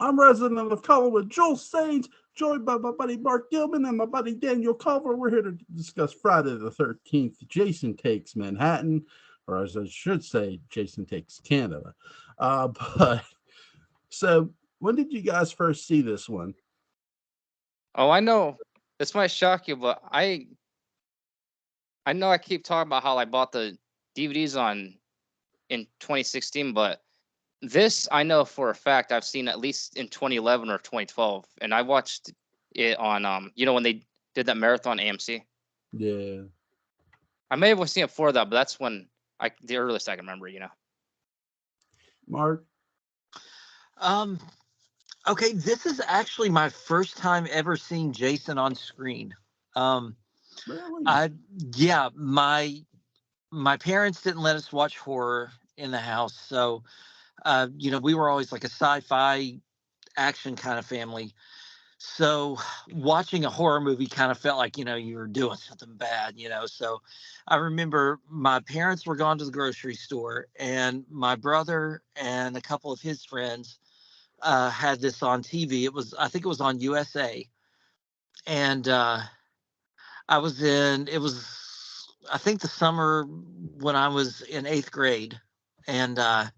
I'm resident of Culver with Joel Sage, joined by my buddy Mark Gillman and my buddy Daniel Culver. We're here to discuss Friday the 13th. Jason Takes Manhattan, or as I should say, Jason Takes Canada. But so, when did you guys first see this one? Oh, I know. This might shock you, but I know I keep talking about how I bought the DVDs in 2016, but this I know for a fact I've seen at least in 2011 or 2012, and I watched it on when they did that marathon AMC. Yeah. I may have seen it before that, but that's when the earliest I can remember. Mark? Um, okay, this is actually my first time ever seeing Jason on screen. Really? My parents didn't let us watch horror in the house, so we were always like a sci-fi action kind of family. So watching a horror movie kind of felt like, you were doing something bad. So I remember my parents were gone to the grocery store, and my brother and a couple of his friends had this on TV. I think it was on USA. And I think the summer when I was in 8th grade. And I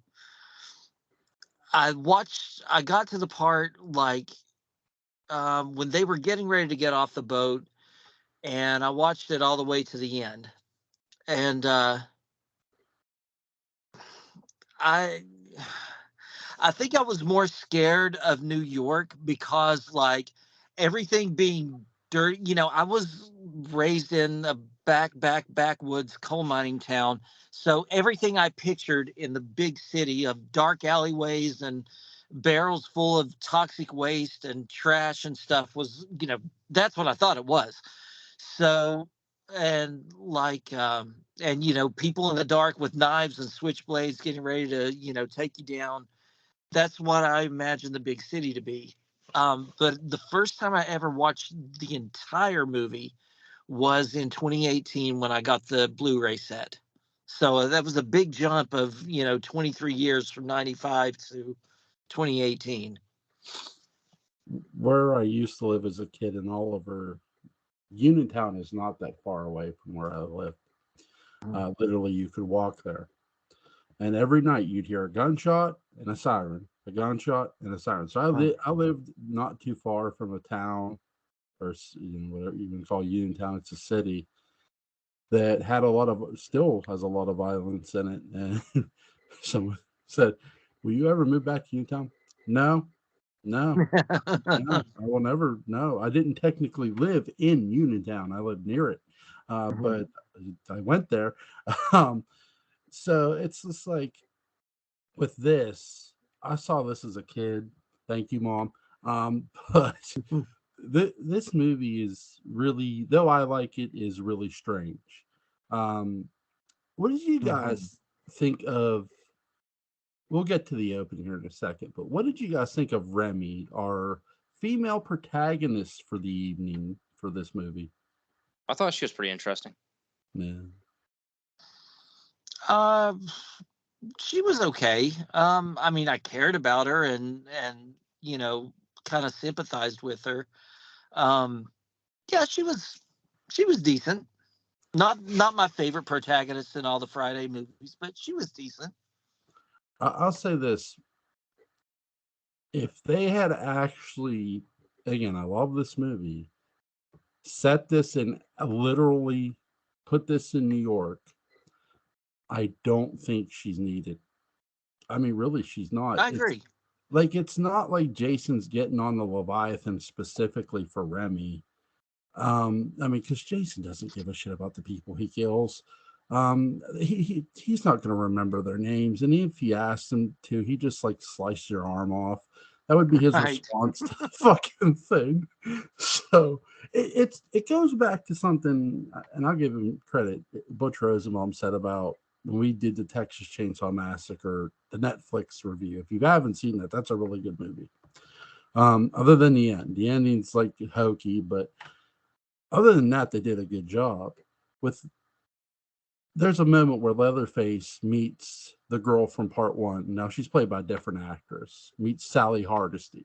got to the part like when they were getting ready to get off the boat, and I watched it all the way to the end. And I think I was more scared of New York because like everything being dirty, I was raised in a backwoods coal mining town. So everything I pictured in the big city of dark alleyways and barrels full of toxic waste and trash and stuff was, that's what I thought it was. So, and like, people in the dark with knives and switchblades getting ready to, take you down. That's what I imagine the big city to be. But the first time I ever watched the entire movie was in 2018 when I got the Blu-ray set. So that was a big jump of, 23 years from 95 to 2018. Where I used to live as a kid in Oliver, Uniontown is not that far away from where I live. Literally, you could walk there. And every night you'd hear a gunshot and a siren, a gunshot and a siren. So I lived not too far from a town, or whatever you can call Uniontown. It's a city that still has a lot of violence in it. And someone said, "Will you ever move back to Uniontown?" No, no, no, I will never. No, I didn't technically live in Uniontown. I lived near it, but I went there. Um, so it's just like with this, I saw this as a kid. Thank you, Mom. But this movie is really, though I like it, is really strange. Um, what did you guys think of? We'll get to the opening here in a second, but what did you guys think of Remy, our female protagonist for the evening for this movie? I thought she was pretty interesting. Yeah. She was okay. I mean, I cared about her and kind of sympathized with her. Yeah, she was decent. Not my favorite protagonist in all the Friday movies, but she was decent. I'll say this. If they had actually, again, I love this movie, set this in, literally put this in New York, I don't think she's needed. I mean, really, she's not. I agree. It's not like Jason's getting on the Leviathan specifically for Remy. I mean, because Jason doesn't give a shit about the people he kills. He's not going to remember their names, and if he asks him to, he just like slice your arm off. That would be his response to the fucking thing. So it goes back to something, and I'll give him credit. Butch Rosenbaum said about when we did the Texas Chainsaw Massacre, the Netflix review. If you haven't seen that, that's a really good movie. Other than the end, the ending's like hokey, but other than that, they did a good job. There's a moment where Leatherface meets the girl from part 1. Now she's played by a different actress. Meets Sally Hardesty.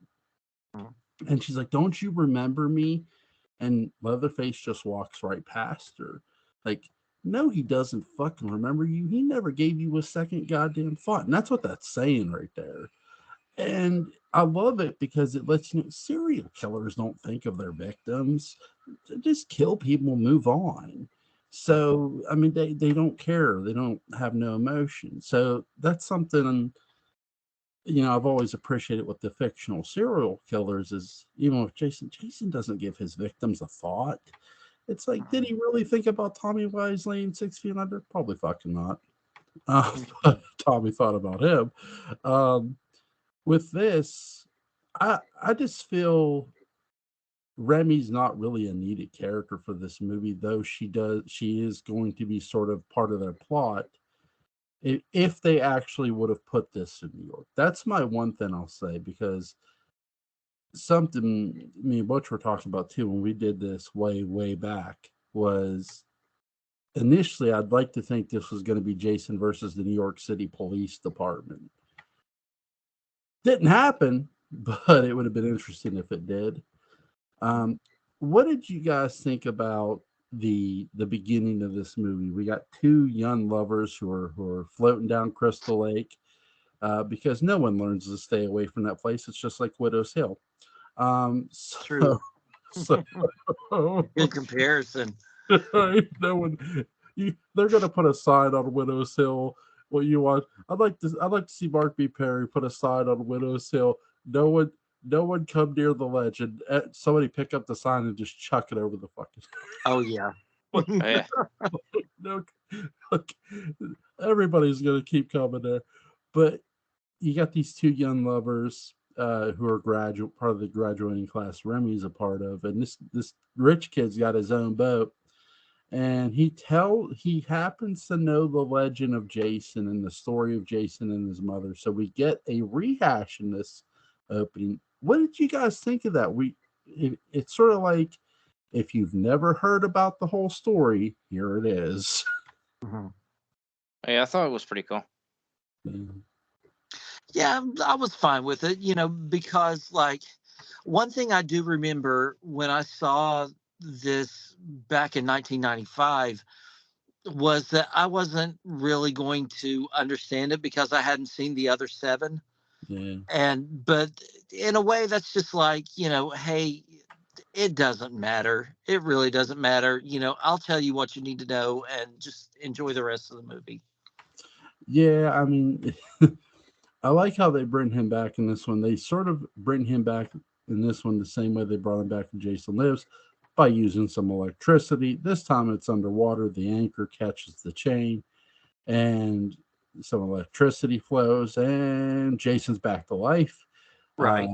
And she's like, "Don't you remember me?" And Leatherface just walks right past her. Like, no, he doesn't fucking remember you. He never gave you a second goddamn thought. And that's what that's saying right there. And I love it because it lets you know serial killers don't think of their victims. They just kill people, move on. So, I mean, they don't care. They don't have no emotion. So that's something, I've always appreciated with the fictional serial killers is, even with Jason doesn't give his victims a thought. It's like, did he really think about Tommy Wiseau in 6 Feet Under? Probably fucking not. But Tommy thought about him. With this, I just feel Remy's not really a needed character for this movie, though she is going to be sort of part of their plot. If they actually would have put this in New York, that's my one thing I'll say, because something me and Butch were talking about too when we did this way back was initially I'd like to think this was going to be Jason versus the New York City Police Department. Didn't happen, but it would have been interesting if it did. What did you guys think about the beginning of this movie? We got two young lovers who are floating down Crystal Lake, because no one learns to stay away from that place. It's just like Widow's Hill. True. So Good comparison. no one. They're gonna put a sign on Widow's Hill. What you want? I'd like to see Mark B. Perry put a sign on Widow's Hill. No one come near the ledge, and somebody pick up the sign and just chuck it over the fucking. Oh yeah. Oh, yeah. No, look, everybody's gonna keep coming there, but you got these two young lovers who are part of the graduating class Remy's a part of, and this rich kid's got his own boat, and he happens to know the legend of Jason and the story of Jason and his mother, so we get a rehash in this opening. What did you guys think of that? It's sort of like, if you've never heard about the whole story, here it is. Yeah, I thought it was pretty cool. Yeah, I was fine with it, because like one thing I do remember when I saw this back in 1995 was that I wasn't really going to understand it because I hadn't seen the other 7. Yeah. But in a way that's just like, hey, it doesn't matter. It really doesn't matter. I'll tell you what you need to know and just enjoy the rest of the movie. Yeah, I mean, I like how they bring him back in this one. They sort of bring him back in this one the same way they brought him back in Jason Lives, by using some electricity. This time it's underwater. The anchor catches the chain, and some electricity flows, and Jason's back to life. Right.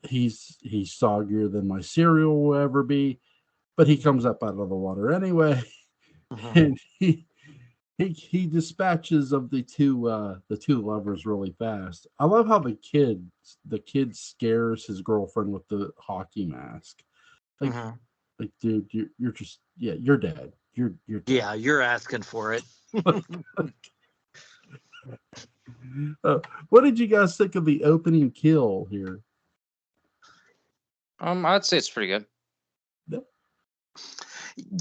He's soggier than my cereal will ever be, but he comes up out of the water anyway, and he dispatches of the two lovers really fast. I love how the kid scares his girlfriend with the hockey mask. Like, dude, you're just, you're dead. You're dead. Yeah, you're asking for it. What did you guys think of the opening kill here? I'd say it's pretty good.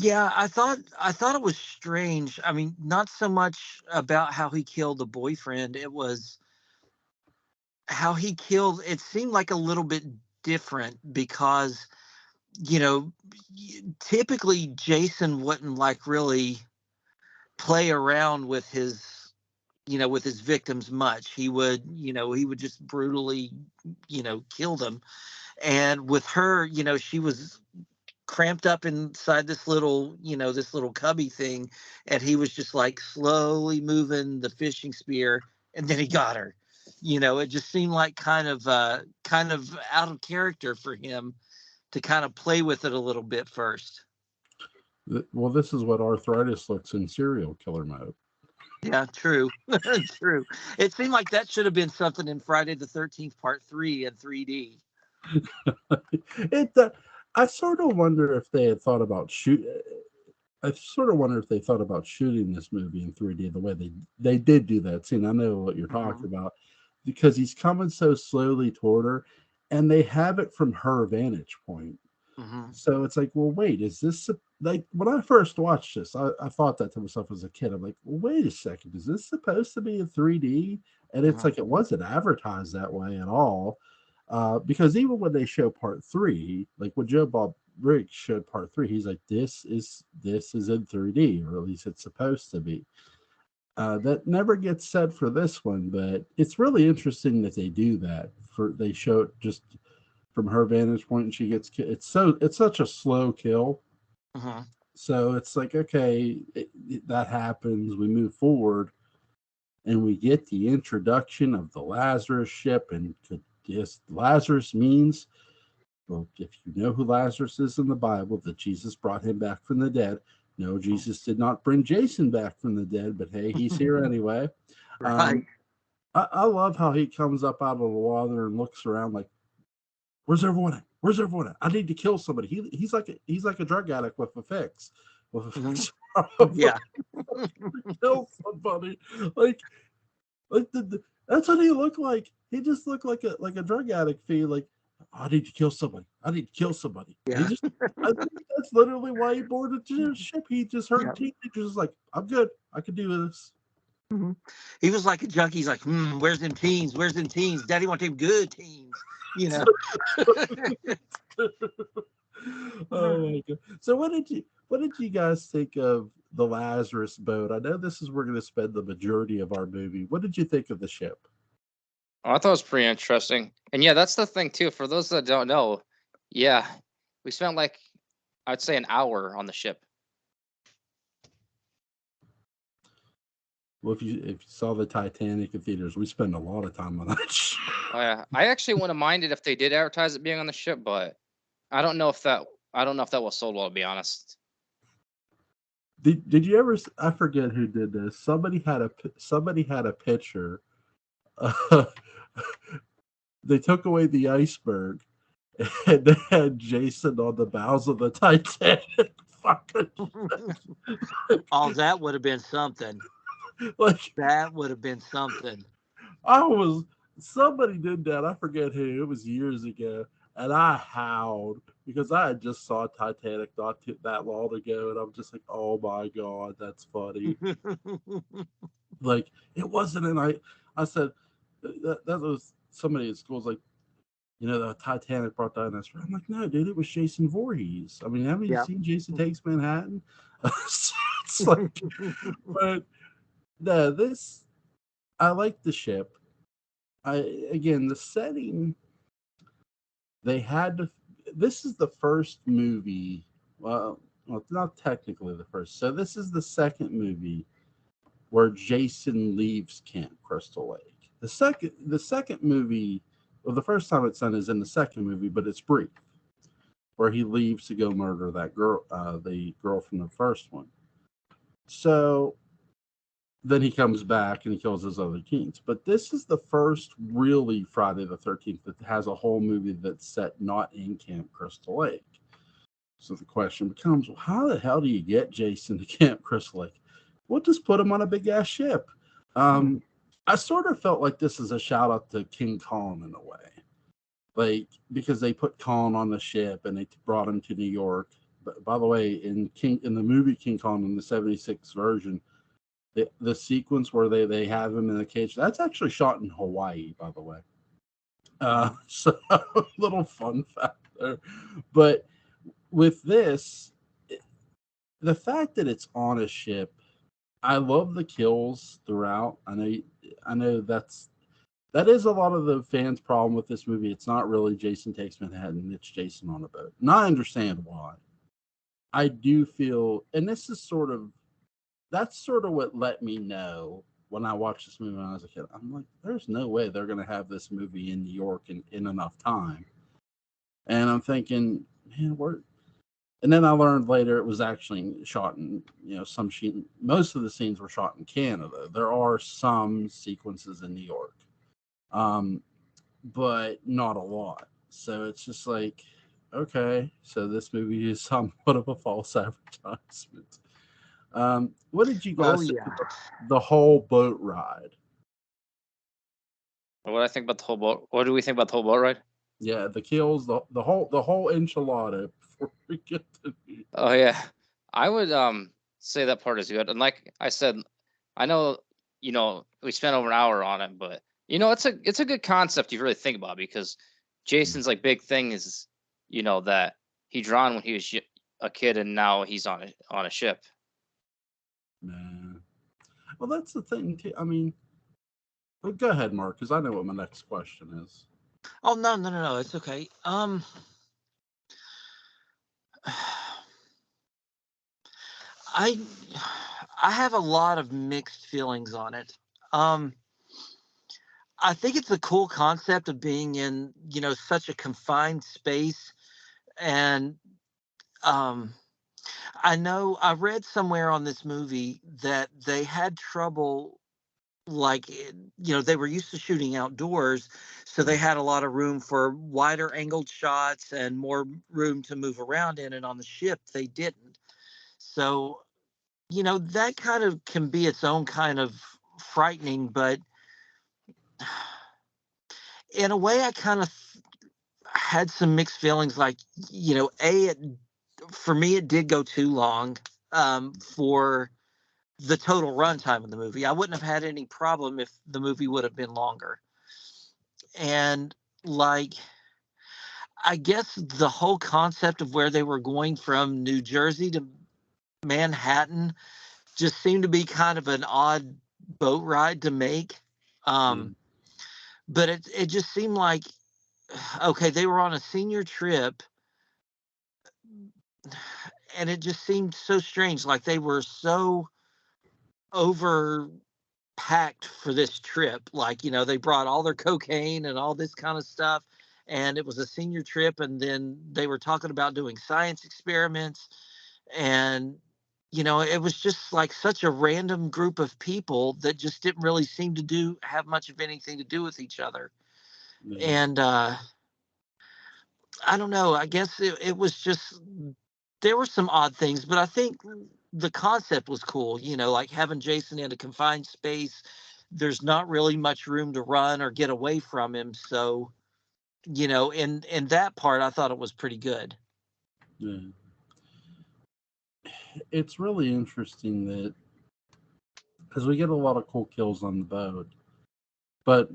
Yeah, I thought it was strange. I mean, not so much about how he killed the boyfriend. It was how he killed. It seemed like a little bit different because, typically Jason wouldn't like really play around with his victims much. He would just brutally, kill them. And with her, she was cramped up inside this little cubby thing, and he was just like slowly moving the fishing spear, and then he got her. It just seemed like kind of out of character for him to kind of play with it a little bit first. Well, this is what arthritis looks in serial killer mode. Yeah, true. True. It seemed like that should have been something in Friday the 13th Part 3 in 3D. I sort of wonder if they had thought about I sort of wonder if they thought about shooting this movie in 3D the way they did do that scene. I know what you're talking about because he's coming so slowly toward her, and they have it from her vantage point. So it's like, well, wait, is this like when I first watched this? I thought that to myself as a kid. I'm like, well, wait a second, is this supposed to be in 3D? And it's like it wasn't advertised that way at all. Because even when they show part 3, like when Joe Bob Briggs showed part 3, he's like, this is in 3D, or at least it's supposed to be. That never gets said for this one, but it's really interesting that they do that. They show it just from her vantage point, and she gets it's such a slow kill. So it's like, okay, that happens. We move forward, and we get the introduction of the Lazarus ship, and yes, Lazarus means, well, if you know who Lazarus is in the Bible, that Jesus brought him back from the dead. No, Jesus did not bring Jason back from the dead, but hey, he's here anyway. Right. I love how he comes up out of the water and looks around like, where's everyone at? Where's everyone at? I need to kill somebody. He's like a drug addict with a fix. Yeah. Kill somebody. Like that's what he looked like. He just looked like a drug addict fee. Like, I need to kill somebody. I need to kill somebody. Yeah. I think that's literally why he boarded the ship. He just heard teenagers like, I'm good. I can do this. He was like a junkie. He's like, where's them teens? Where's them teens? Daddy want them good teens. You know. Oh my god! So what did you guys think of the Lazarus boat? I know this is where we're going to spend the majority of our movie. What did you think of the ship? Oh, I thought it was pretty interesting, and yeah, that's the thing too. For those that don't know, yeah, we spent like, I'd say, an hour on the ship. Well, if you saw the Titanic in theaters, we spend a lot of time on that. Oh yeah, I actually wouldn't have minded if they did advertise it being on the ship, but I don't know if that was sold well, to be honest. Did you ever? I forget who did this. Somebody had a picture. They took away the iceberg, and they had Jason on the bows of the Titanic. Fucking Oh, that would have been something. like That would have been something. Somebody did that. I forget who. It was years ago, and I howled because I had just saw Titanic not that long ago, and I'm just like, oh my god, that's funny. Like, it wasn't, and I said that was somebody at school's like, the Titanic brought down this. I'm like, no, dude, it was Jason Voorhees. I mean, haven't you seen Jason Takes Manhattan? It's like, but no, I like the ship. The setting, they had to. This is the first movie. Well, not technically the first. So this is the second movie where Jason leaves Camp Crystal Lake. The second movie, well, the first time it's done is in the second movie, but it's brief, where he leaves to go murder that girl, the girl from the first one. So then he comes back and he kills his other teens. But this is the first really Friday the 13th that has a whole movie that's set not in Camp Crystal Lake. So the question becomes, well, how the hell do you get Jason to Camp Crystal Lake? We'll just put him on a big ass ship. I sort of felt like this is a shout out to King Kong in a way. Like, because they put Kong on the ship and they brought him to New York. But by the way, in the movie King Kong in the 76 version, the sequence where they have him in the cage, that's actually shot in Hawaii, by the way. So little fun fact there. But with this, the fact that it's on a ship, I love the kills throughout. I know that is a lot of the fans' problem with this movie. It's not really Jason Takes Manhattan, it's Jason on a boat. And I understand why. I do feel, and that's sort of what let me know when I watched this movie when I was a kid. I'm like, there's no way they're going to have this movie in New York in enough time. And I'm thinking, man, and then I learned later it was actually shot in, most of the scenes were shot in Canada. There are some sequences in New York, but not a lot. So it's just like, okay, so this movie is somewhat of a false advertisement. What did you Oh guys think yeah. of the whole boat ride? What do I think about the whole boat? What do we think about the whole boat ride? Yeah, the kills, the whole enchilada. Before we get to Oh yeah, I would say that part is good. And like I said, I know we spent over an hour on it, but it's a good concept if you really think about it, because Jason's like big thing is that he drawn when he was a kid and now he's on a ship. man. Well, that's the thing too. I mean, well, go ahead, Mark, because I know what my next question is. Oh no, it's okay. I I have a lot of mixed feelings on it. Um, I think it's a cool concept of being in, such a confined space. And um, I know I read somewhere on this movie that they had trouble, like, they were used to shooting outdoors. So they had a lot of room for wider angled shots and more room to move around in. And on the ship, they didn't. So, that kind of can be its own kind of frightening, but in a way, I kind of had some mixed feelings. Like, for me, it did go too long for the total runtime of the movie. I wouldn't have had any problem if the movie would have been longer. And like, I guess the whole concept of where they were going from New Jersey to Manhattan just seemed to be kind of an odd boat ride to make. Yeah. But it just seemed like, okay, they were on a senior trip, and it just seemed so strange. Like they were so overpacked for this trip. Like, they brought all their cocaine and all this kind of stuff. And it was a senior trip. And then they were talking about doing science experiments. And, it was just like such a random group of people that just didn't really seem to have much of anything to do with each other. Yeah. And I don't know. I guess it was just, there were some odd things, but I think the concept was cool. Like having Jason in a confined space. There's not really much room to run or get away from him. So, in that part, I thought it was pretty good. Yeah. It's really interesting that because we get a lot of cool kills on the boat, but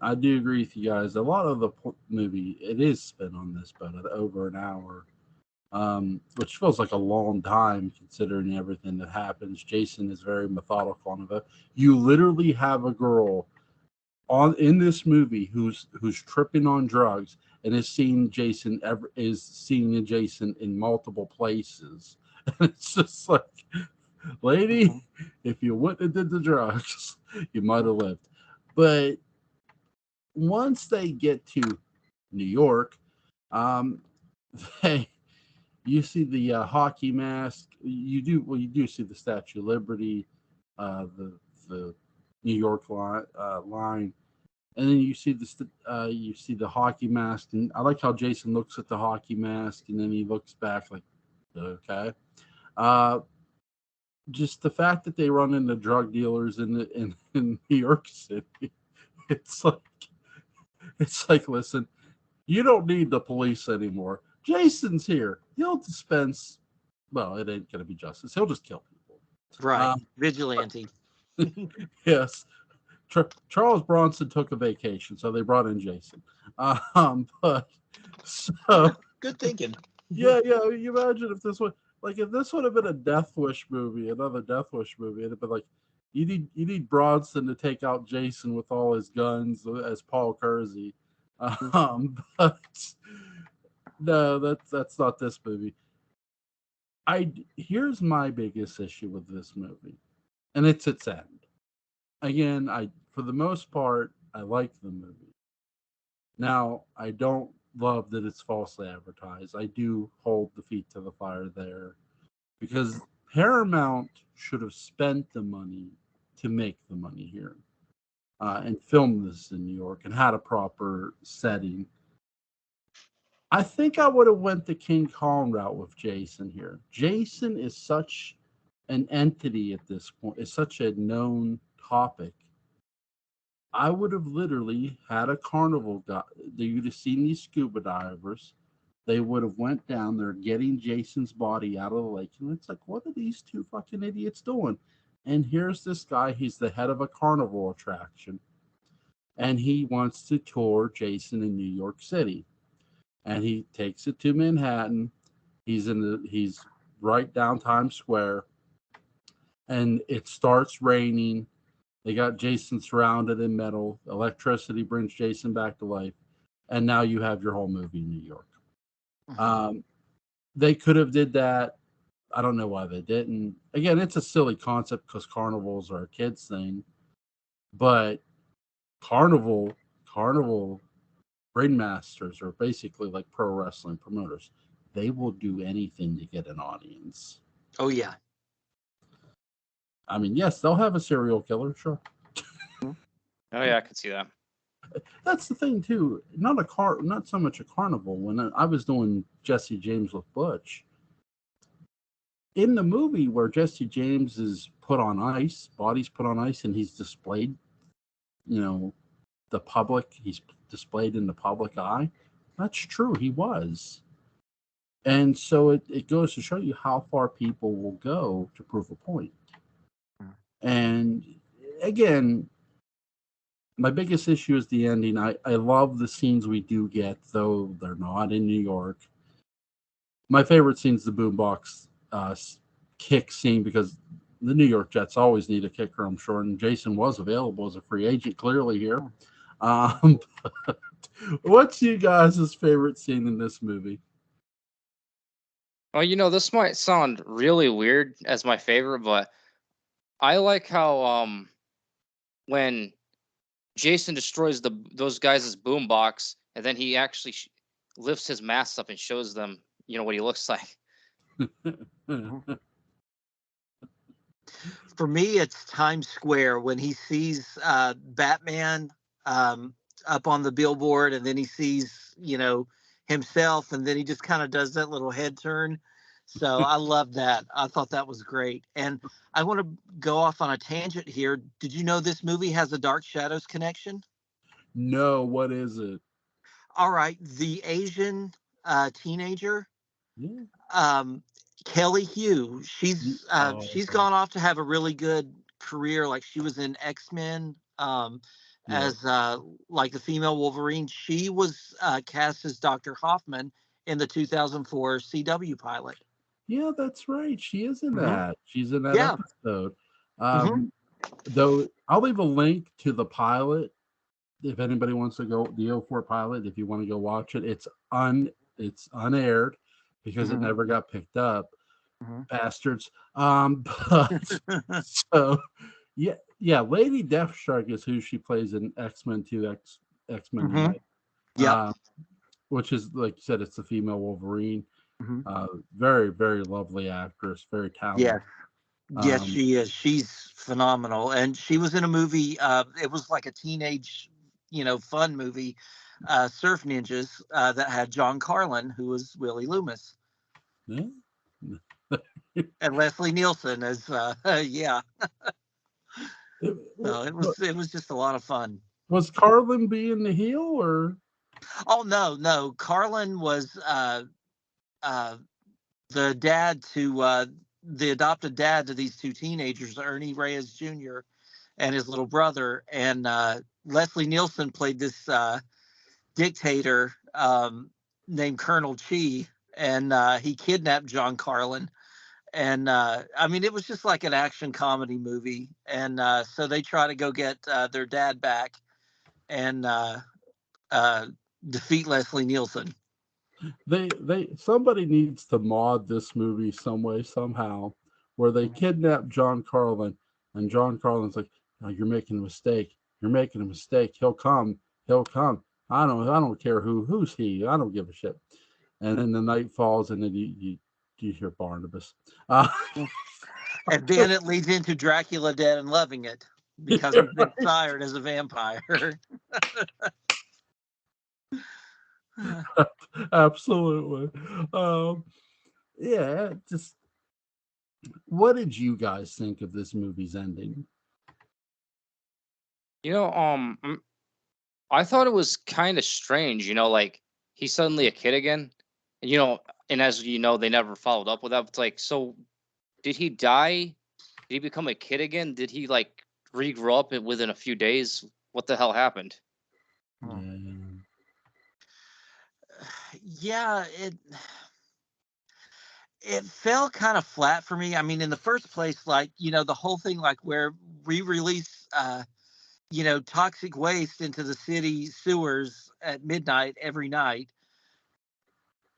I do agree with you guys. A lot of the movie it is spent on this boat at over an hour, which feels like a long time considering everything that happens. Jason is very methodical on it. You literally have a girl in this movie who's tripping on drugs and is seeing Jason in multiple places. And it's just like, lady, if you wouldn't have did the drugs, you might have lived. But once they get to New York, um, they you see the hockey mask. You do see the Statue of Liberty, the New York line, and then you see the hockey mask. And I like how Jason looks at the hockey mask, and then he looks back like, okay. Uh, just the fact that they run into drug dealers in New York City, it's like listen, you don't need the police anymore. Jason's here. He'll dispense. Well, it ain't gonna be justice. He'll just kill people. Right. Vigilante. Yes. Charles Bronson took a vacation, so they brought in Jason. But so Good thinking. yeah. You imagine if this would have been a Death Wish movie, another Death Wish movie, it'd have been like you need Bronson to take out Jason with all his guns as Paul Kersey. But no, that's not this movie. Here's my biggest issue with this movie, and it's its end. Again, for the most part, I like the movie. Now, I don't love that it's falsely advertised. I do hold the feet to the fire there because Paramount should have spent the money to make the money here and film this in New York and had a proper setting. I think I would have went the King Kong route with Jason here. Jason is such an entity at this point. It's such a known topic. I would have literally had a carnival guy. You'd have seen these scuba divers. They would have went down there getting Jason's body out of the lake. And it's like, what are these two fucking idiots doing? And here's this guy. He's the head of a carnival attraction. And he wants to tour Jason in New York City. And he takes it to Manhattan. He's right down Times Square. And it starts raining. They got Jason surrounded in metal. Electricity brings Jason back to life. And now you have your whole movie in New York. They could have did that. I don't know why they didn't. Again, it's a silly concept because carnivals are a kid's thing. But carnival ringmasters are basically like pro wrestling promoters. They will do anything to get an audience. Oh yeah. I mean, yes, they'll have a serial killer, sure. Oh yeah, I can see that. That's the thing too. Not so much a carnival. When I was doing Jesse James with Butch, in the movie where Jesse James is put on ice, body's put on ice, and he's displayed, he's displayed in the public eye. That's true. He was. And so it goes to show you how far people will go to prove a point. And again, my biggest issue is the ending. I love the scenes we do get, though they're not in New York. My favorite scene is the boombox kick scene because the New York Jets always need a kicker, I'm sure. And Jason was available as a free agent clearly here. What's you guys' favorite scene in this movie? Well, this might sound really weird as my favorite, but I like how when Jason destroys those guys' boombox, and then he actually lifts his mask up and shows them, what he looks like. For me, it's Times Square when he sees Batman up on the billboard, and then he sees, himself, and then he just kind of does that little head turn. So I love that. I thought that was great. And I want to go off on a tangent here. Did you know this movie has a Dark Shadows connection? No, what is it? All right. The Asian teenager, Yeah. Kelly Hugh, she's gone off to have a really good career. Like she was in X-Men as like the female Wolverine. She was cast as Dr. Hoffman in the 2004 CW pilot. Yeah, that's right. She is in that. She's in that Yeah. episode. Though I'll leave a link to the pilot if anybody wants to go, the 04 pilot, if you want to go watch it. It's unaired because it never got picked up. Bastards. But so yeah, Lady Deathstroke is who she plays in X-Men 2, X-Men Unite. Yeah. Which is, like you said, it's the female Wolverine. Very, very lovely actress, very talented. Yes, she is. She's phenomenal. And she was in a movie, it was like a teenage, fun movie, Surf Ninjas, that had John Carlin, who was Willie Loomis. Yeah. And Leslie Nielsen as yeah. So it was just a lot of fun. Was Carlin being the heel or? Oh no. Carlin was the dad to the adopted dad to these two teenagers, Ernie Reyes Jr. and his little brother. And Leslie Nielsen played this dictator named Colonel Chi, and he kidnapped John Carlin. And it was just like an action comedy movie. And so they try to go get their dad back and defeat Leslie Nielsen. Somebody needs to mod this movie some way, somehow, where they kidnap John Carlin, and John Carlin's like, "No, you're making a mistake. You're making a mistake. He'll come. He'll come. I don't care who's he. I don't give a shit." And then the night falls, and then you hear Barnabas. And then it leads into Dracula Dead and Loving It because he's been tired as a vampire. Absolutely. Yeah, just What did you guys think of this movie's ending? You know, I thought it was kind of strange. Like he's suddenly a kid again, and and as you know, they never followed up with that. It's like, so did he die? Did he become a kid again? Did he like regrow up within a few days? What the hell happened? Yeah. Yeah, it fell kind of flat for me. I mean, in the first place, like, the whole thing, like where we release, toxic waste into the city sewers at midnight every night.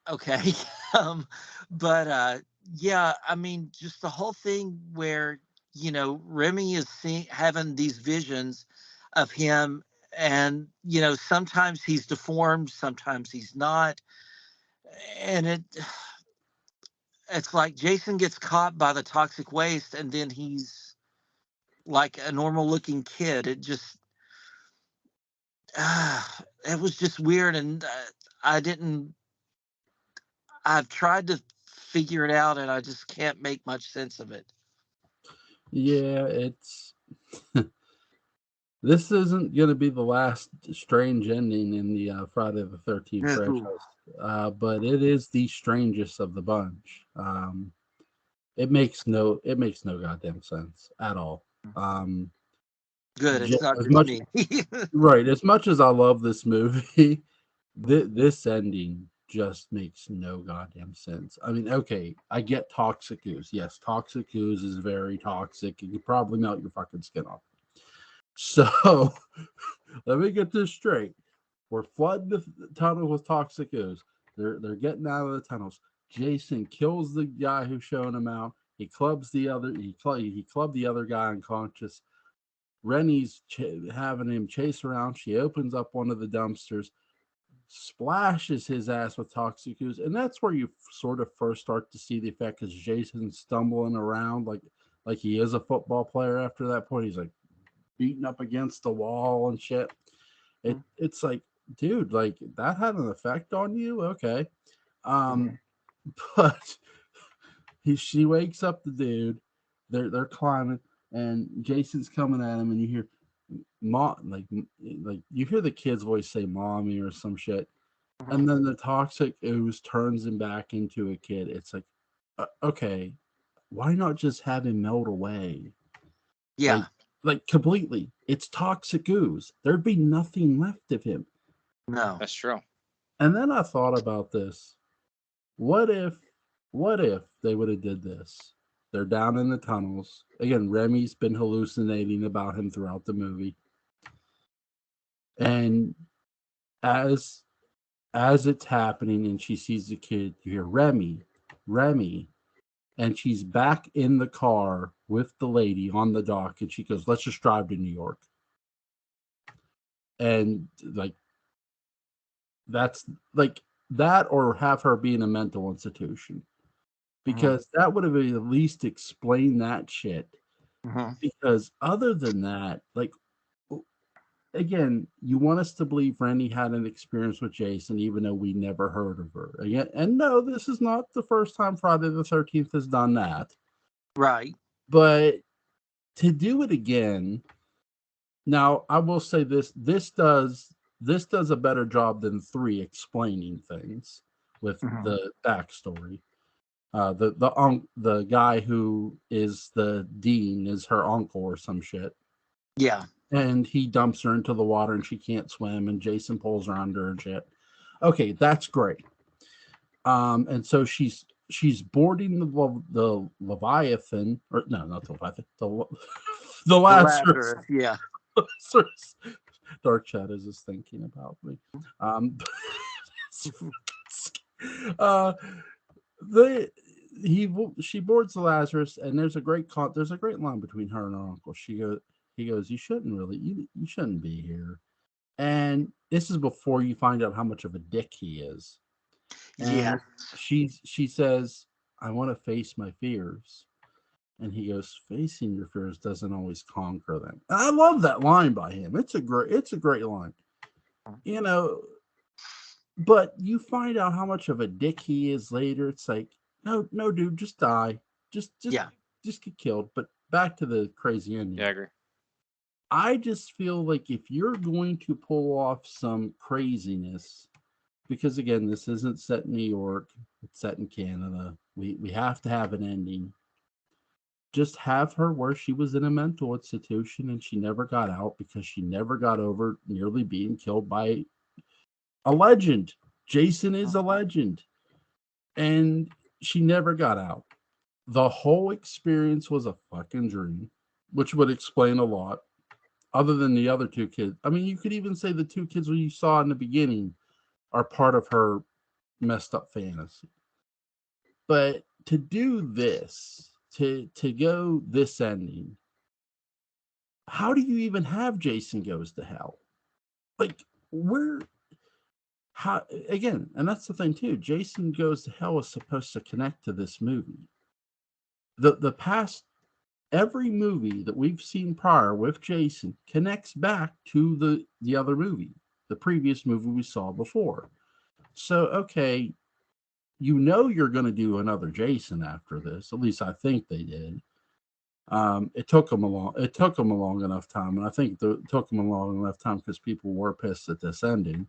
Okay. um, but yeah, I mean, just the whole thing where, Remy is having these visions of him, and, sometimes he's deformed, sometimes he's not. And it's like Jason gets caught by the toxic waste, and then he's like a normal looking kid. It was just weird. And I didn't, I've tried to figure it out, and I just can't make much sense of it. Yeah, it's this isn't going to be the last strange ending in the Friday the 13th franchise, but it is the strangest of the bunch. It makes no goddamn sense at all. Good. It's not As just much me. right, as much as I love this movie, this ending just makes no goddamn sense. I mean, okay, I get toxic ooze. Yes, toxic ooze is very toxic. You could probably melt your fucking skin off. So let me get this straight. We're flooding the tunnel with toxic ooze. They're getting out of the tunnels. Jason kills the guy who's showing him out. He clubs the other. He clubbed the other guy unconscious. Rennie's having him chase around. She opens up one of the dumpsters, splashes his ass with toxic ooze, and that's where you sort of first start to see the effect, because Jason's stumbling around like he is a football player. After that point, he's like beating up against the wall and shit. It's like, dude, like that had an effect on you, okay? Um, but she wakes up the dude. They're climbing, and Jason's coming at him, and you hear mom like you hear the kid's voice say "mommy" or some shit, and then the toxic ooze turns him back into a kid. It's like, okay, why not just have him melt away? Yeah. Like completely. It's toxic ooze. There'd be nothing left of him. No. That's true. And then I thought about this. What if they would have did this? They're down in the tunnels. Again, Remy's been hallucinating about him throughout the movie. And as it's happening and she sees the kid, you hear Remy, and she's back in the car with the lady on the dock, and she goes, "Let's just drive to New York." And like that's like that, or have her be in a mental institution, because that would have at least explained that shit. Because other than that, like, again, you want us to believe Randy had an experience with Jason, even though we never heard of her. Again, and no, this is not the first time Friday the 13th has done that. Right. But to do it again, now I will say this does a better job than 3 explaining things with the backstory. The guy who is the dean is her uncle or some shit. Yeah. And he dumps her into the water and she can't swim, and Jason pulls her under and shit. Okay, that's great. And so she's boarding the Leviathan, or no, not the Leviathan, the Lazarus. Yeah. Dark Shadows is thinking about me. uh, she boards the Lazarus, and there's a great line between her and her uncle. He goes, you shouldn't be here. And this is before you find out how much of a dick he is. Yeah. And she says, "I want to face my fears." And he goes, "Facing your fears doesn't always conquer them." And I love that line by him. It's a great line. You know, but you find out how much of a dick he is later. It's like, no, dude, just die. Just Yeah. just get killed. But back to the crazy ending. Yeah, I agree. I just feel like if you're going to pull off some craziness, because again, this isn't set in New York, it's set in Canada. We have to have an ending. Just have her where she was in a mental institution and she never got out because she never got over nearly being killed by a legend. Jason is a legend. And she never got out. The whole experience was a fucking dream, which would explain a lot. Other than the other two kids. I mean, you could even say the two kids you saw in the beginning are part of her messed up fantasy. But to do this, to go this ending, how do you even have Jason Goes to Hell? Like, where, how, again, and that's the thing too, Jason Goes to Hell is supposed to connect to this movie. The past, every movie that we've seen prior with Jason connects back to the other movie, the previous movie we saw before. So, okay, you know you're going to do another Jason after this. At least I think they did. It took them a long enough time, and I think it took them a long enough time because people were pissed at this ending,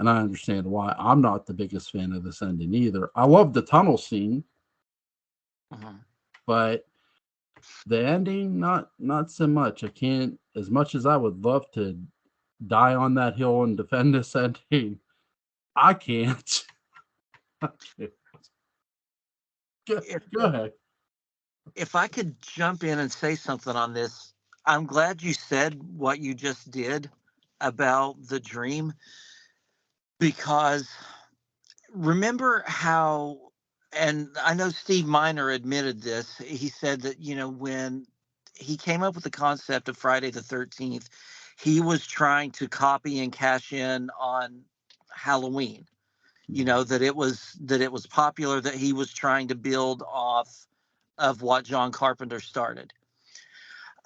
and I understand why. I'm not the biggest fan of this ending either. I love the tunnel scene, but the ending, not so much. I can't, as much as I would love to die on that hill and defend this ending, I can't. Go ahead. If I could jump in and say something on this, I'm glad you said what you just did about the dream, because remember how, and I know Steve Miner admitted this, he said that, when he came up with the concept of Friday the 13th, he was trying to copy and cash in on Halloween. That it was popular, that he was trying to build off of what John Carpenter started.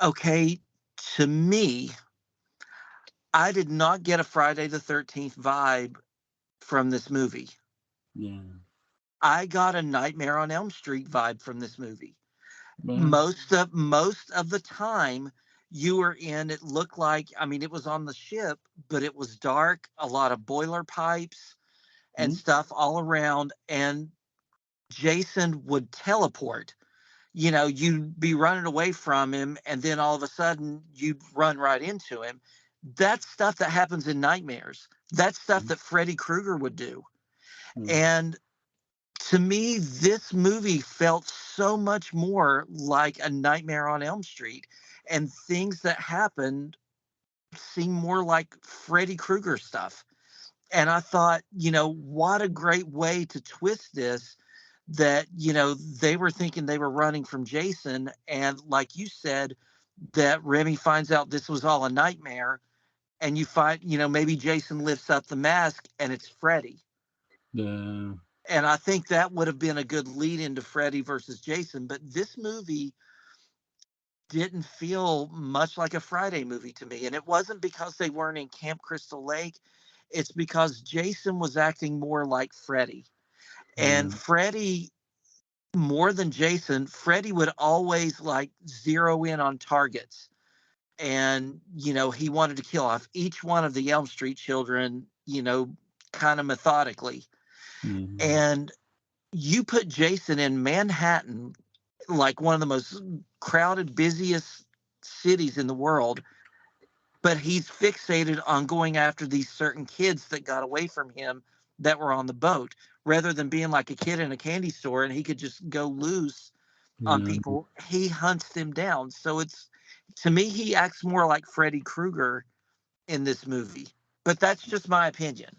Okay, to me, I did not get a Friday the 13th vibe from this movie. Yeah. I got a Nightmare on Elm Street vibe from this movie. Man. Most of the time you were in, it looked like, I mean, it was on the ship, but it was dark, a lot of boiler pipes and stuff all around, and Jason would teleport. You'd be running away from him, and then all of a sudden you'd run right into him. That's stuff that happens in nightmares. That's stuff that Freddy Krueger would do. And to me, this movie felt so much more like a Nightmare on Elm Street, and things that happened seem more like Freddy Krueger stuff. And I thought, what a great way to twist this, that, they were thinking they were running from Jason. And like you said, that Remy finds out this was all a nightmare. And you find, maybe Jason lifts up the mask and it's Freddy. Yeah. And I think that would have been a good lead into Freddy versus Jason. But this movie didn't feel much like a Friday movie to me. And it wasn't because they weren't in Camp Crystal Lake. It's because Jason was acting more like Freddy. And Freddy, more than Jason, Freddy would always like zero in on targets. And, he wanted to kill off each one of the Elm Street children, kind of methodically. And you put Jason in Manhattan, like one of the most crowded, busiest cities in the world, but he's fixated on going after these certain kids that got away from him that were on the boat, rather than being like a kid in a candy store and he could just go loose on people. He hunts them down. So it's, to me, he acts more like Freddy Krueger in this movie, but that's just my opinion.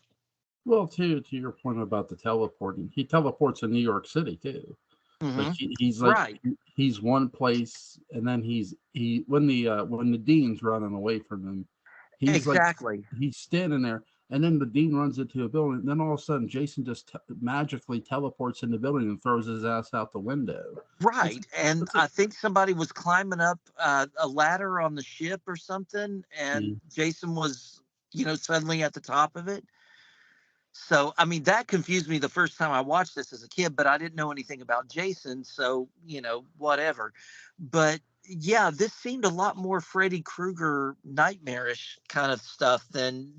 Well, to your point about the teleporting, he teleports in New York City too. Like he's like Right. he's one place, and then when the dean's running away from him, he's Exactly. like he's standing there, and then the dean runs into a building, and then all of a sudden Jason just magically teleports in the building and throws his ass out the window. Right. And I think somebody was climbing up a ladder on the ship or something, and Jason was, suddenly at the top of it. So, I mean, that confused me the first time I watched this as a kid, but I didn't know anything about Jason. So, whatever. But yeah, this seemed a lot more Freddy Krueger nightmarish kind of stuff than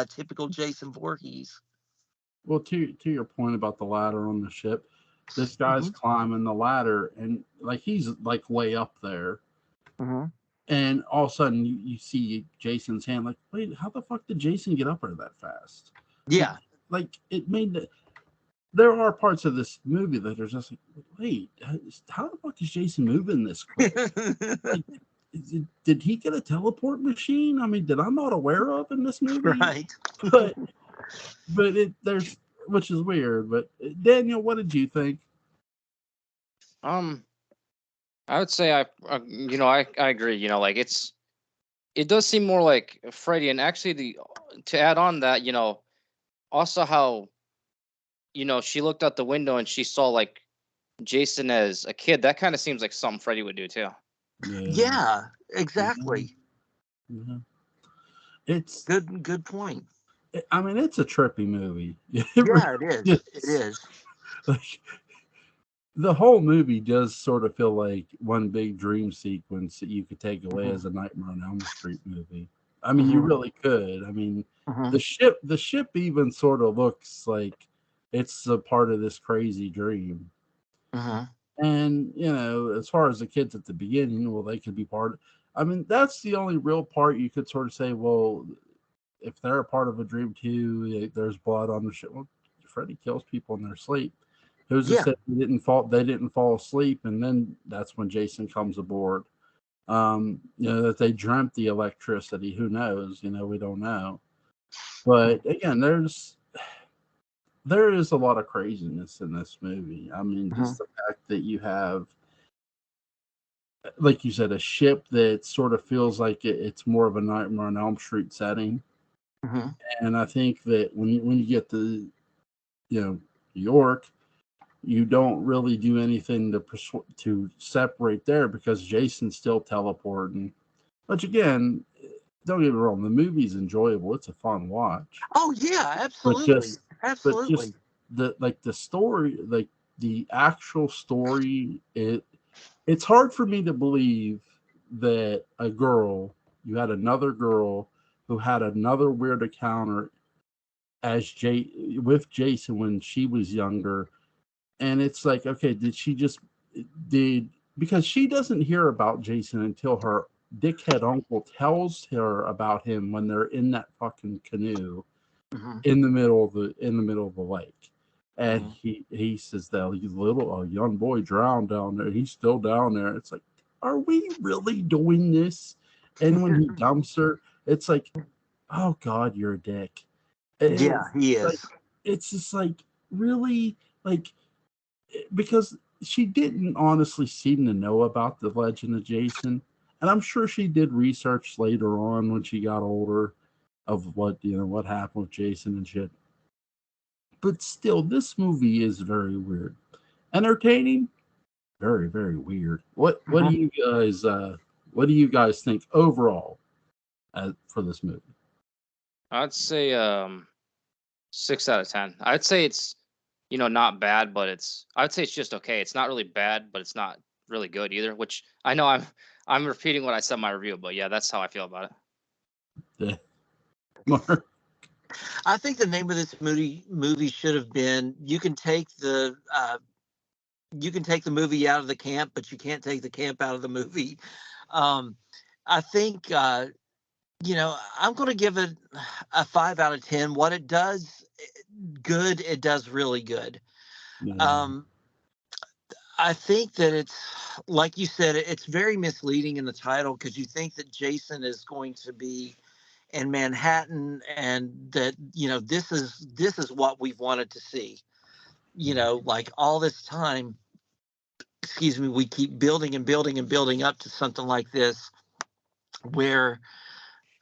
typical Jason Voorhees. Well, to your point about the ladder on the ship, this guy's climbing the ladder, and like he's like way up there, Mm-hmm. and all of a sudden you see Jason's hand. Like, wait, how the fuck did Jason get up there that fast? Yeah. Like it made the. There are parts of this movie that are just like, wait, how the fuck is Jason moving this quick? Like, did he get a teleport machine? I mean, that I'm not aware of in this movie? Right. But there's, which is weird. But Daniel, what did you think? I would say I agree. Like it does seem more like Freddy, and actually to add on that, also how she looked out the window and she saw like Jason as a kid. That kind of seems like something Freddy would do too. Yeah, exactly. Yeah. It's Good point. I mean, it's a trippy movie. Yeah, it is. It is. Like, the whole movie does sort of feel like one big dream sequence that you could take away as a Nightmare on Elm Street movie. I mean, you really could. I mean, the ship even sort of looks like it's a part of this crazy dream. And as far as the kids at the beginning, well, they could be part. I mean, that's the only real part you could sort of say. Well, if they're a part of a dream too, there's blood on the ship. Well, Freddy kills people in their sleep. Who's to say they didn't fall asleep, and then that's when Jason comes aboard. That they dreamt the electricity. Who knows? We don't know. But again, there is a lot of craziness in this movie. I mean, just the fact that you have, like you said, a ship that sort of feels like it's more of a Nightmare on Elm Street setting. And I think that when you get to New York, you don't really do anything to separate there because Jason's still teleporting. Which again, don't get me wrong, the movie's enjoyable. It's a fun watch. Oh yeah, absolutely. But just the story, like the actual story, it's hard for me to believe that you had another girl who had another weird encounter with Jason when she was younger. And it's like, okay, because she doesn't hear about Jason until her dickhead uncle tells her about him when they're in that fucking canoe in the middle of the lake. And he says that a young boy drowned down there. He's still down there. It's like, are we really doing this? And when he dumps her, it's like, oh God, you're a dick. Yeah, he is. Like, it's just like, really, like, because she didn't honestly seem to know about the legend of Jason. And I'm sure she did research later on when she got older of what happened with Jason and shit. But still, this movie is very weird. Entertaining, very, very weird. What do you guys think overall for this movie? I'd say 6 out of 10. I'd say it's not bad, but I'd say it's just okay. It's not really bad, but it's not really good either. Which I know I'm repeating what I said in my review, but yeah, that's how I feel about it. Mark? I think the name of this movie should have been you can take the movie out of the camp, but you can't take the camp out of the movie. I think I'm going to give it a 5 out of 10. What it does good, it does really good. I think that it's, like you said, it's very misleading in the title because you think that Jason is going to be in Manhattan and that this is what we've wanted to see. Like all this time, excuse me, we keep building and building and building up to something like this where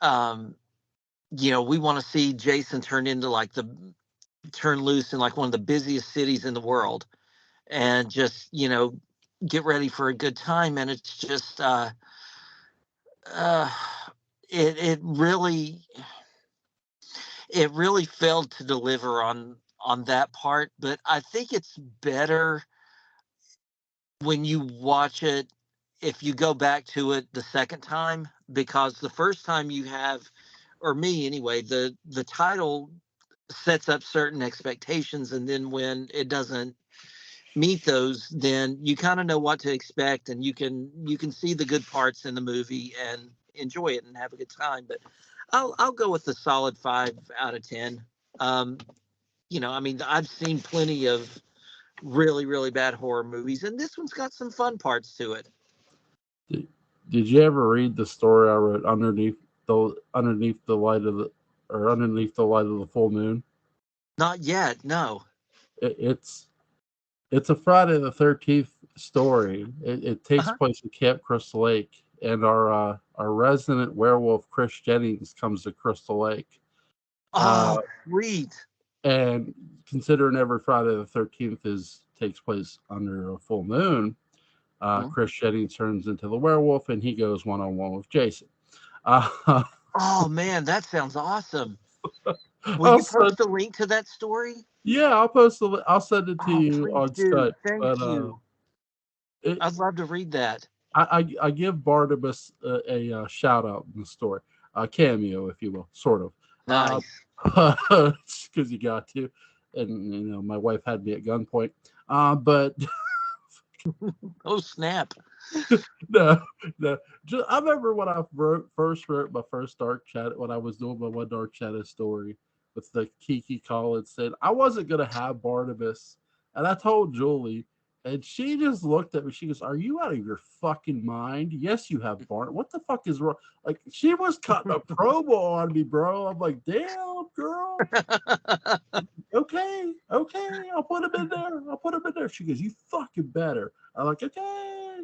we want to see Jason turn loose in like one of the busiest cities in the world and just get ready for a good time. And it's just it really it really failed to deliver on that part. But I think it's better when you watch it if you go back to it the second time, because the first time you have, or me anyway, the title sets up certain expectations, and then when it doesn't meet those, then you kind of know what to expect, and you can see the good parts in the movie and enjoy it and have a good time. But I'll go with a solid 5 out of 10. um I mean, I've seen plenty of really, really bad horror movies, and this one's got some fun parts to it. Did you ever read the story I wrote underneath the light of the or underneath the light of the full moon? Not yet, no. It's a Friday the 13th story. It takes Uh-huh. place at Camp Crystal Lake, and our resident werewolf Chris Jennings comes to Crystal Lake. Oh, sweet. And considering every Friday the 13th takes place under a full moon, Mhm. Chris Jennings turns into the werewolf, and he goes one-on-one with Jason. Uh, Oh man, that sounds awesome. Will I'll you send, post a link to that story? yeah, I'll send it to Oh, you please on do. Skype. Thank But you. it, I'd love to read that. I give Barnabas a shout out in the story, a cameo, if you will, sort of, Nice. because you got to, and my wife had me at gunpoint, but Oh snap. no, no. I remember when I first wrote my first Dark Chat when I was doing my one Dark Chat story with the Kiki Collins said I wasn't gonna have Barnabas, and I told Julie, and she just looked at me. She goes, "Are you out of your fucking mind? Yes, you have Barnabas. What the fuck is wrong?" Like she was cutting a promo on me, bro. I'm like, "Damn, girl. Okay, okay. I'll put him in there. I'll put him in there." She goes, "You fucking better." I'm like, "Okay."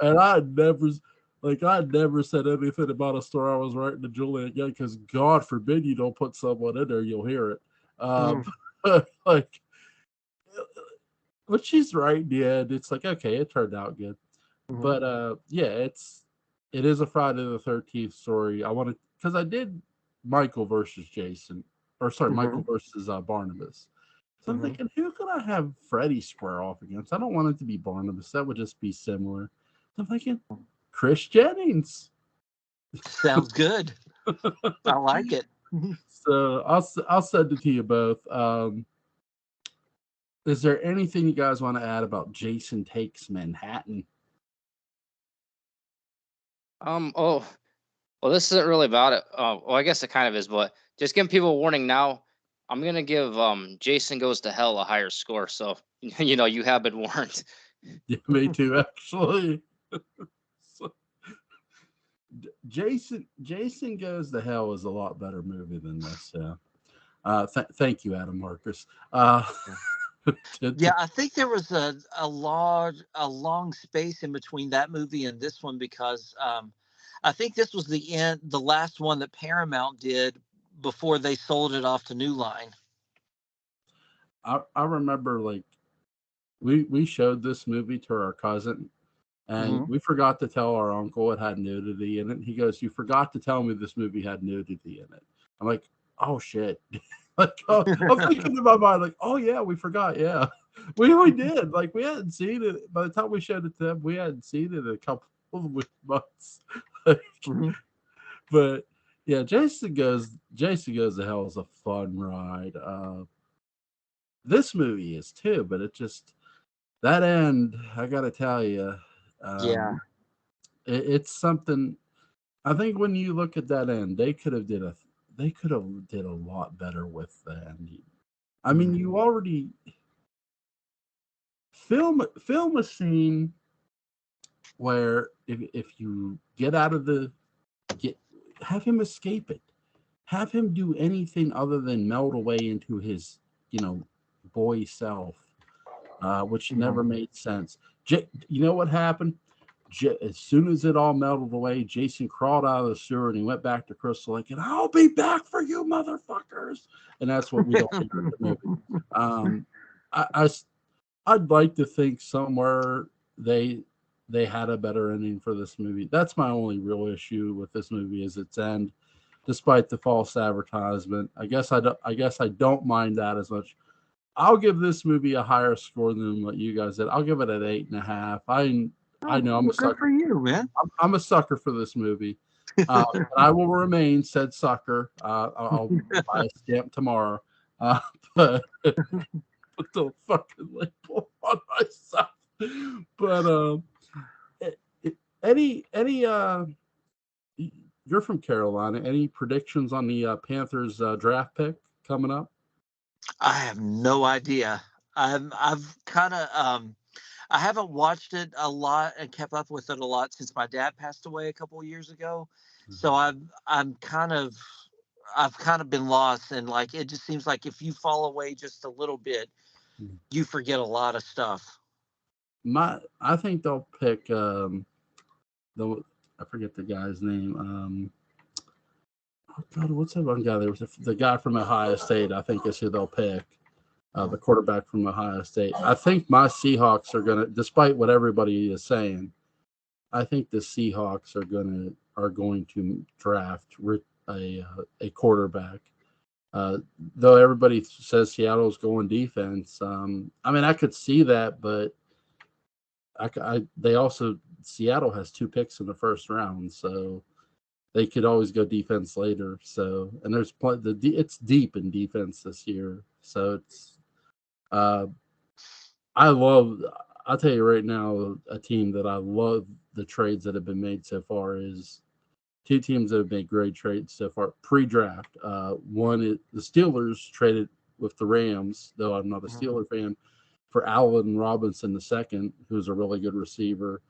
And I never said anything about a story I was writing to Julie again, because God forbid you don't put someone in there, you'll hear it. Mm. Like, but she's right in the end. It's like, okay, it turned out good. Mhm. But yeah, it is a Friday the 13th story. I wanted, because I did Michael versus Jason, or sorry, Michael Mhm. versus Barnabas. So I'm Mhm. thinking, who could I have Freddy square off against? I don't want it to be Barnabas. That would just be similar. So I'm thinking, Chris Jennings. Sounds good. I like it. So I'll send it to you both. Is there anything you guys want to add about Jason Takes Manhattan? Oh, well, this isn't really about it. Well, I guess it kind of is, but just giving people a warning now. I'm gonna give Jason Goes to Hell a higher score, so you have been warned. Yeah, me too, actually. So, Jason Goes to Hell is a lot better movie than this. Yeah. Thank you, Adam Marcus. Yeah, I think there was a long space in between that movie and this one, because I think this was the last one that Paramount did before they sold it off to New Line. I remember, like, we showed this movie to our cousin, and Mhm. we forgot to tell our uncle it had nudity in it. He goes, "You forgot to tell me this movie had nudity in it." I'm like, "Oh shit!" Like, I'm thinking in my mind, like, "Oh yeah, we forgot. Yeah, we did. Like, we hadn't seen it by the time we showed it to them. We hadn't seen it in a couple of months." Like, Mhm. but yeah, Jason Goes to Hell is a fun ride. This movie is too, but it just, that end, I gotta tell you, Yeah. um, it's something. I think when you look at that end, they could have did a lot better with the end. I mean, Mhm. you already film a scene where if you get out of the get have him escape it, have him do anything other than melt away into his boy self, which never Mhm. made sense. You know what happened? As soon as it all melted away, Jason crawled out of the sewer and he went back to Crystal Lake, and I'll be back for you, motherfuckers. And that's what we don't hear in the movie. Um, I, would like to think somewhere they they had a better ending for this movie. That's my only real issue with this movie, is its end. despite the false advertisement. I guess I don't mind that as much. I'll give this movie a higher score than what you guys did. I'll give it an 8.5. I know I'm a sucker. Good for you, man. I'm a sucker for this movie. And I will remain said sucker. I'll buy a stamp tomorrow. But put the fucking label on myself. But any you're from Carolina. Any predictions on the Panthers draft pick coming up? I have no idea. I've kind of I haven't watched it a lot and kept up with it a lot since my dad passed away a couple of years ago. So I've kind of been lost, and like it just seems like if you fall away just a little bit, you forget a lot of stuff. I think they'll pick I forget the guy's name. Oh God, what's that one guy? There was the guy from Ohio State. I think is who they'll pick. The quarterback from Ohio State. I think my Seahawks are gonna, despite what everybody is saying, I think the Seahawks are going to draft a quarterback. Though everybody says Seattle's going defense. I mean, I could see that, but they also Seattle has 2 picks in the first round, so they could always go defense later. So, and there's it's deep in defense this year, so it's. I'll tell you right now, a team that I love the trades that have been made so far is 2 teams that have made great trades so far pre-draft. One is the Steelers traded with the Rams, though I'm not a Steeler fan, for Allen Robinson II, who's a really good receiver.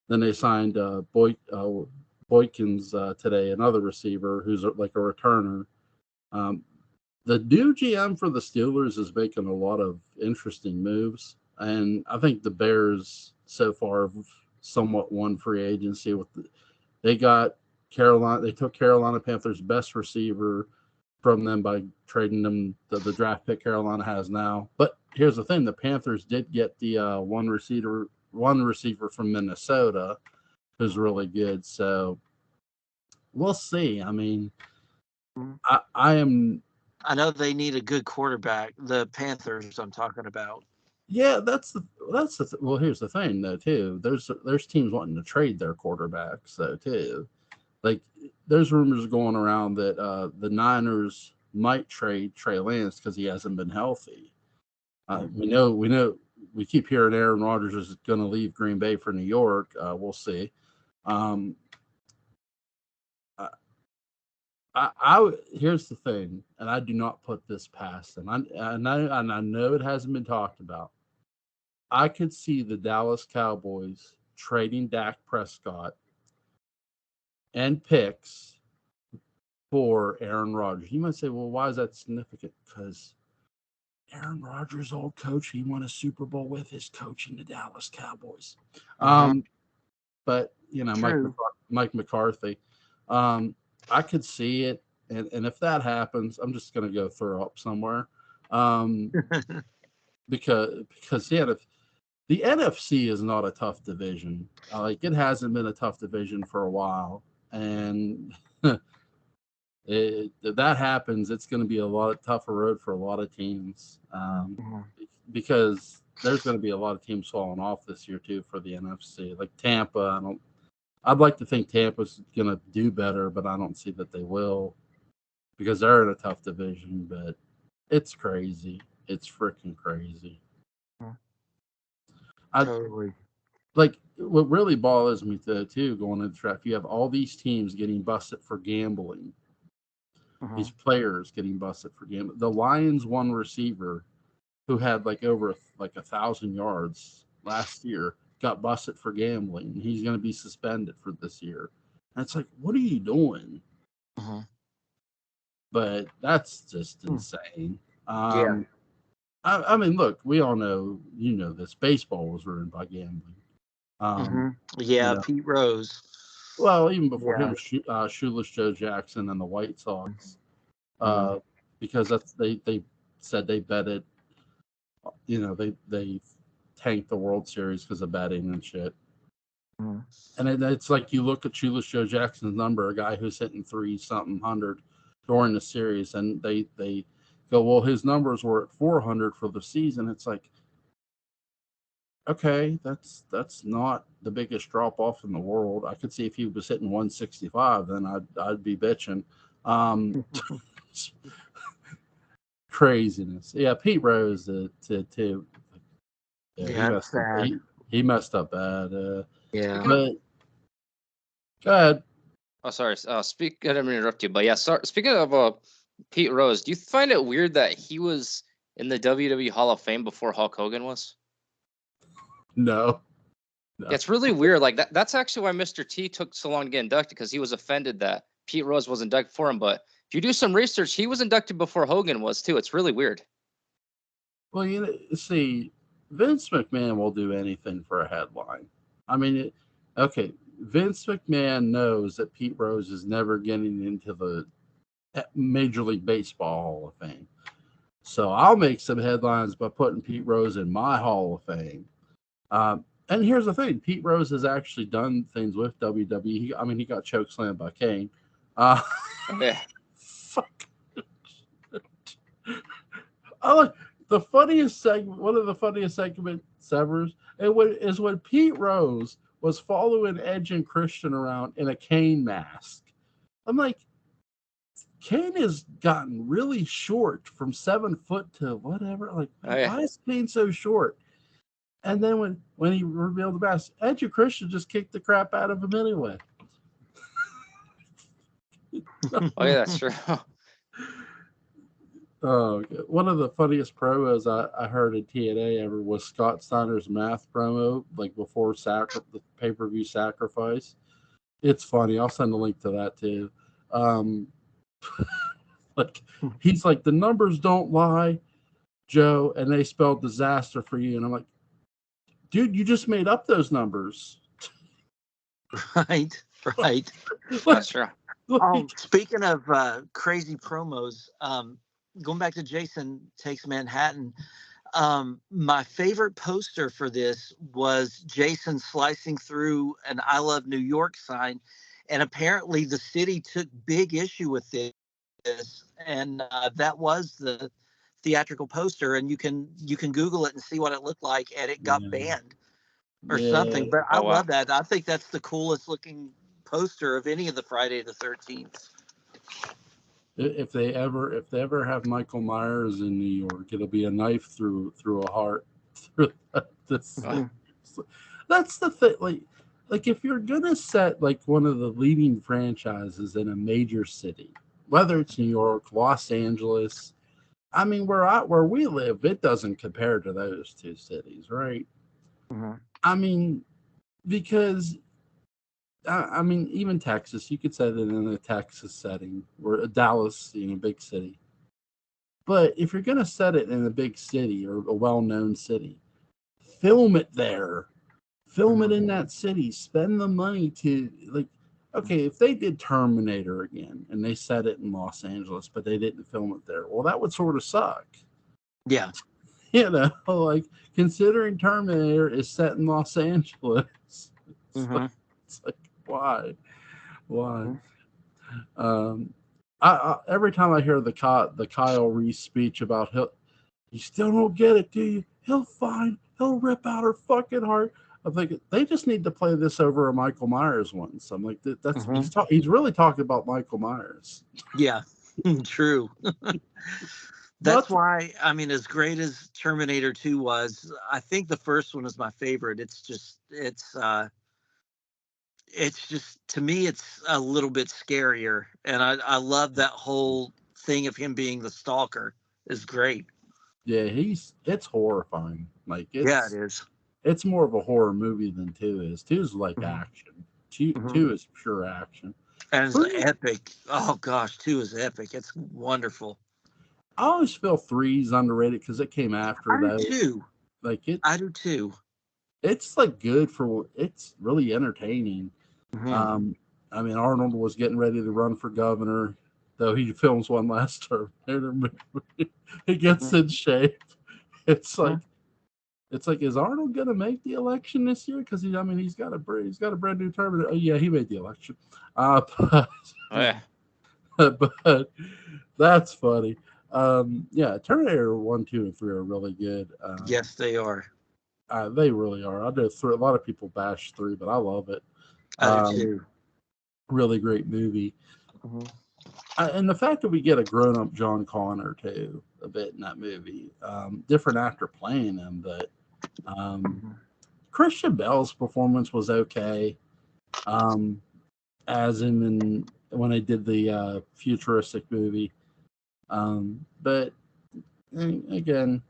Then they signed Boykins today, another receiver who's like a returner. The new GM for the Steelers is making a lot of interesting moves, and I think the Bears so far have somewhat won free agency. They got Carolina. They took Carolina Panthers' best receiver from them by trading them the draft pick Carolina has now. But here's the thing: the Panthers did get the one receiver from Minnesota, who's really good. So we'll see. I mean, I know they need a good quarterback. The Panthers, I'm talking about. Yeah, well. Here's the thing, though. Too, there's teams wanting to trade their quarterbacks, though. Too, like there's rumors going around that the Niners might trade Trey Lance because he hasn't been healthy. We know. We keep hearing Aaron Rodgers is going to leave Green Bay for New York. We'll see. Here's the thing, and I do not put this past them. I know it hasn't been talked about. I could see the Dallas Cowboys trading Dak Prescott and picks for Aaron Rodgers. You might say, well, why is that significant? Because Aaron Rodgers, old coach, he won a Super Bowl with his coaching the Dallas Cowboys. But Mike McCarthy. I could see it, and if that happens, I'm just going to go throw up somewhere, because the NFC is not a tough division. Like it hasn't been a tough division for a while, and if that happens, it's going to be a lot tougher road for a lot of teams, because there's going to be a lot of teams falling off this year too for the NFC, like Tampa. I'd like to think Tampa's going to do better, but I don't see that they will because they're in a tough division. But it's crazy. It's freaking crazy. Totally. Like, what really bothers me, too, going into the draft, you have all these teams getting busted for gambling. These players getting busted for gambling. The Lions' one receiver who had over 1,000 yards last year got busted for gambling. He's going to be suspended for this year. And it's like, what are you doing? But that's just insane. Yeah. I mean, look, we all know, this baseball was ruined by gambling. Yeah, Pete Rose. Well, even before him, Shoeless Joe Jackson and the White Sox, because they said they betted, they tanked the World Series because of betting and shit. And it's like you look at Shoeless Joe Jackson's number, a guy who's hitting 3-something hundred during the series, and they go, well, his numbers were at 400 for the season. It's like, okay, that's not the biggest drop off in the world. I could see if he was hitting 165, then I'd be bitching. Craziness. Yeah, Pete Rose too. Yeah, he messed up bad. Yeah. But go ahead. Oh, sorry. I didn't mean to interrupt you, but yeah. Sorry. Speaking of Pete Rose, do you find it weird that he was in the WWE Hall of Fame before Hulk Hogan was? No. Yeah, it's really weird. Like that's actually why Mr. T took so long to get inducted, because he was offended that Pete Rose was inducted for him. But if you do some research, he was inducted before Hogan was too. It's really weird. Well, see, Vince McMahon will do anything for a headline. I mean, okay, Vince McMahon knows that Pete Rose is never getting into the Major League Baseball Hall of Fame. So I'll make some headlines by putting Pete Rose in my Hall of Fame. And here's the thing: Pete Rose has actually done things with WWE. He got chokeslammed by Kane. Yeah. Fuck. The funniest segment, one of the funniest segments ever, is when Pete Rose was following Edge and Christian around in a Kane mask. I'm like, Kane has gotten really short from 7 foot to whatever. Like, why is Kane so short? And then when he revealed the mask, Edge and Christian just kicked the crap out of him anyway. Oh yeah, that's true. Oh, one of the funniest promos I heard in TNA ever was Scott Steiner's math promo, like before the pay-per-view Sacrifice. It's funny. I'll send a link to that too. Like, he's like, the numbers don't lie, Joe, and they spelled disaster for you. And I'm like, dude, you just made up those numbers. Right. That's true. Speaking of crazy promos, going back to Jason Takes Manhattan, my favorite poster for this was Jason slicing through an I Love New York sign, and apparently the city took big issue with this, and that was the theatrical poster, and you can Google it and see what it looked like, and it got banned or something. But I love that. I think that's the coolest looking poster of any of the Friday the 13th. If they ever have Michael Myers in New York, it'll be a knife through a heart. That's the thing. Like if you're gonna set like one of the leading franchises in a major city, whether it's New York, Los Angeles, where we live, it doesn't compare to those two cities, right? Because even Texas, you could set it in a Texas setting, or Dallas, big city. But if you're going to set it in a big city or a well-known city, film it there. Film it in that city. Spend the money to, okay, if they did Terminator again and they set it in Los Angeles, but they didn't film it there, well, that would sort of suck. Yeah. Considering Terminator is set in Los Angeles. It's like, why? I every time I hear the Kyle Reese speech about you still don't get it, do you? He'll rip out her fucking heart. I'm thinking they just need to play this over a Michael Myers once. I'm like, he's really talking about Michael Myers. Yeah, true. That's why, as great as Terminator 2 was, I think the first one is my favorite. It's just to me, it's a little bit scarier, and I love that whole thing of him being the stalker is great. Yeah, it's horrifying. It is. It's more of a horror movie than 2 is. 2 is like action. 2 is pure action. And it's epic. Oh gosh, 2 is epic. It's wonderful. I always feel 3 is underrated because it came after that. I do too. It's it's really entertaining. Arnold was getting ready to run for governor, though he films one last Terminator movie. He gets in shape. It's like, It's like, is Arnold gonna make the election this year? Because he's got a brand new term. Oh yeah, he made the election. But, Yeah. but that's funny. Yeah, Terminator 1, 2, and 3 are really good. Yes, they are. They really are. I know a lot of people bash 3, but I love it. I do too. Really great movie. Mhm. And the fact that we get a grown-up John Connor too a bit in that movie, different actor playing him, but Christian Bale's performance was okay, as in when they did the futuristic movie, but again,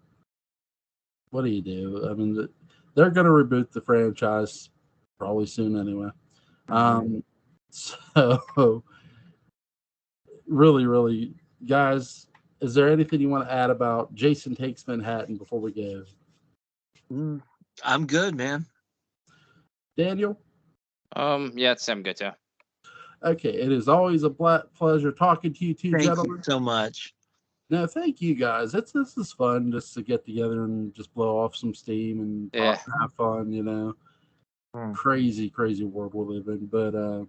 what do you do? I mean, they're going to reboot the franchise probably soon anyway. So really, guys, is there anything you want to add about Jason Takes Manhattan before we go? I'm good, man. Daniel? Yeah, I'm good too. Okay, it is always a pleasure talking to you two Thank gentlemen. you so much. No, thank you guys. This is fun just to get together and just blow off some steam and talk, have fun, you know. Crazy world we live in. But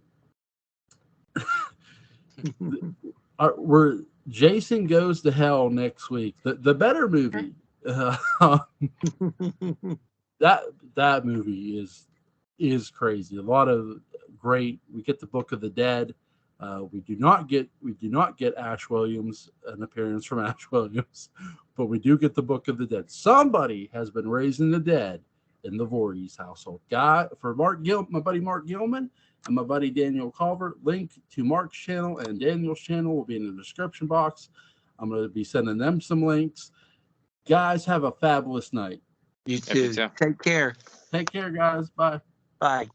we're Jason Goes to Hell next week. The better movie. That movie is crazy. A lot of great. We get the Book of the Dead. We do not get Ash Williams, an appearance from Ash Williams, but we do get the Book of the Dead. Somebody has been raising the dead in the Voorhees household. For my buddy Mark Gillman and my buddy Daniel Culver, link to Mark's channel and Daniel's channel will be in the description box. I'm going to be sending them some links. Guys, have a fabulous night. You too. Take care. Take care, guys. Bye. Bye.